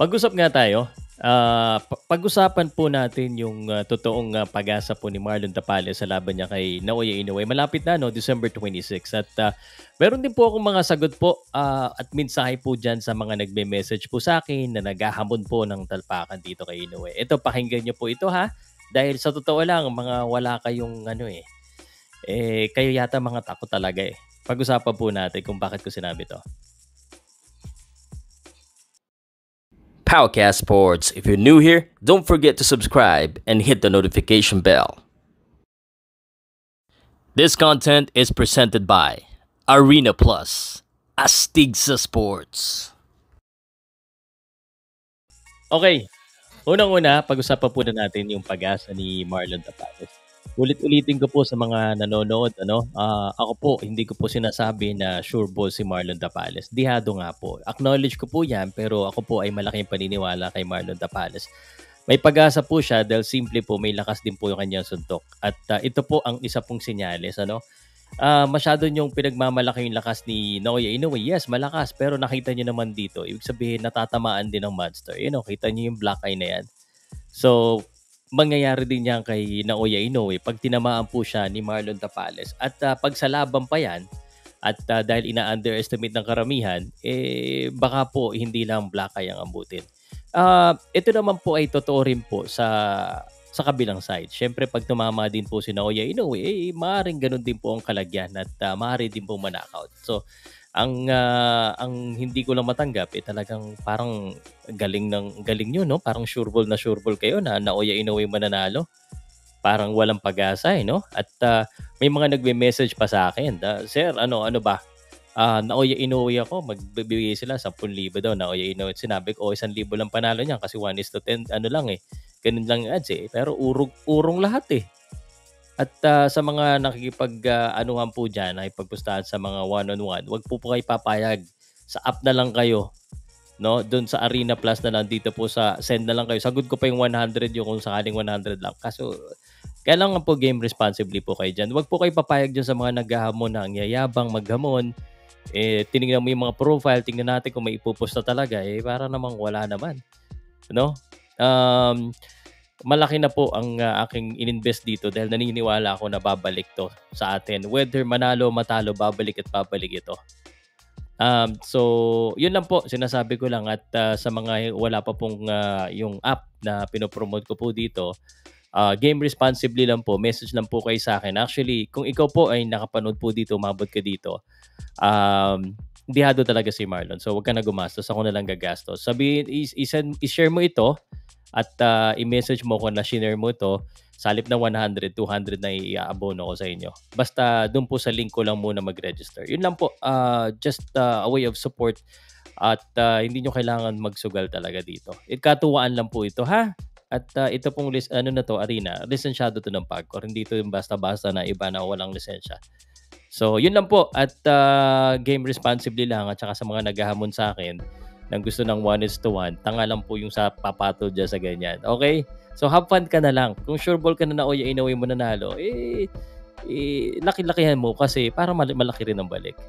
Mag-usap nga tayo. Pag-usapan po natin yung totoong pag-asa po ni Marlon Tapales sa laban niya kay Naoya Inoue. Malapit na, no? December 26. At meron din po akong mga sagot po at mensahe po dyan sa mga nagme-message po sa akin na naghahamon po ng talpakan dito kay Inoue. Ito, pakinggan niyo po ito ha. Dahil sa totoo lang, mga wala kayong kayo yata mga takot talaga eh. Pag-usapan po natin kung bakit ko sinabi to. Powercast Sports. If you're new here, don't forget to subscribe and hit the notification bell. This content is presented by Arena Plus, Astig sa Sports. Okay. Unang-una, pag-usapan po na natin yung pag-asa ni Marlon Tapales. Ulit-ulitin ko po sa mga nanonood, ako po, hindi ko po sinasabi na sure ball si Marlon Tapales. Dihado nga po. Acknowledge ko po yan, pero ako po ay malaking paniniwala kay Marlon Tapales. May pag-asa po siya dahil simple po may lakas din po yung kanyang suntok. At ito po ang isa pong senyales, masyado niyong pinagmamalaki yung lakas ni Naoya Inoue. Yes, malakas, pero nakita niyo naman dito. Ibig sabihin, natatamaan din ng monster. Kita niyo yung black eye na yan. So, mangyayari din yan kay Naoya Inoue pag tinamaan po siya ni Marlon Tapales. At pag sa laban pa yan, at dahil ina-underestimate ng karamihan, baka po hindi lang black eye ang abutin. Ito naman po ay totoo rin po sa kabilang side. Syempre, pag tumama din po si Naoya Inoue, maaaring ganun din po ang kalagyan at maaari din po manakaut. So, ang hindi ko lang matanggap talagang parang galing nyo, no? Parang sure ball kayo na Naoya Inoue mananalo. Parang walang pag-asa, no? At may mga nagme-message pa sa akin, Sir, ano ba? Naoya Inoue ako, magbibigay sila 10,000 daw Naoya Inoue. Sinabi ko, 1,000 lang panalo niyan kasi 1:10, ganun lang yung odds eh. Pero urong lahat eh. At sa mga nakikipag-anuhan po dyan, nakipagpustahan sa mga one-on-one, wag po kayo papayag. Sa app na lang kayo. No? Doon sa Arena Plus na lang, dito po sa send na lang kayo. Sagod ko pa yung 100 yung kung sakaling 100 lang. Kaso, kailangan po game responsibly po kayo dyan. Wag po kayo papayag dyan sa mga naghahamon na ang yayabang maghamon. Tinignan mo yung mga profile, tingnan natin kung may ipuposta talaga. Para namang wala naman. No? Malaki na po ang aking ininvest dito dahil naniniwala ako na babalik to sa atin. Whether manalo o matalo, babalik at babalik ito. So, yun lang po. Sinasabi ko lang at sa mga wala pa pong yung app na pinopromote ko po dito, game responsibly lang po. Message lang po kayo sa akin. Actually, kung ikaw po ay nakapanood po dito, umabot ka dito, dihado talaga si Marlon. So, wag ka na gumastos. Ako na lang gagastos. Sabihin, i-share mo ito at i-message mo kung na-share mo ito. Sa halip na 100, 200 na i-abono ko sa inyo. Basta doon po sa link ko lang muna mag-register. Yun lang po. Just a way of support. At hindi nyo kailangan magsugal talaga dito. Katuwaan lang po ito, ha? At ito pong Arena, lisensyado to ng PAGCOR. Hindi ito yung basta-basta na iba na walang lisensya. So, yun lang po. At game responsibly lang. At saka sa mga naghahamon sa akin, nang gusto ng 1:1, tanga lang po yung sa papato dyan sa ganyan. Okay? So, have fun ka na lang. Kung sure ball ka na Naoya Inoue mo nanalo, laki-lakihan mo kasi para malaki rin ang balik.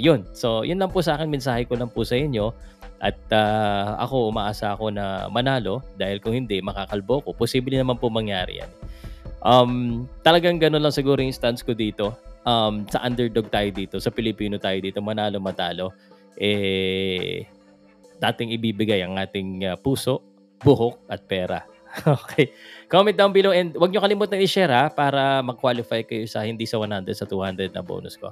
Yun. So, yun lang po sa akin. Mensahe ko lang po sa inyo. At ako, umaasa ako na manalo dahil kung hindi, makakalbo ko. Posible naman po mangyari yan. Talagang gano'n lang siguro yung stance ko dito. Sa underdog tayo dito, sa Pilipino tayo dito, manalo, matalo. Dating ibibigay ang ating puso, buhok at pera. Okay. Comment down below and huwag nyo kalimutan i-share para mag-qualify kayo sa hindi sa 100 sa 200 na bonus ko.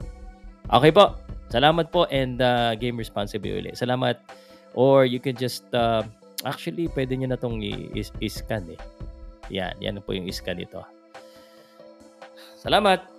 Okay po. Salamat po and game responsibly ulit. Salamat. Or you can just actually pwede nyo na itong i-scan eh. Yan po yung i-scan ito. Salamat.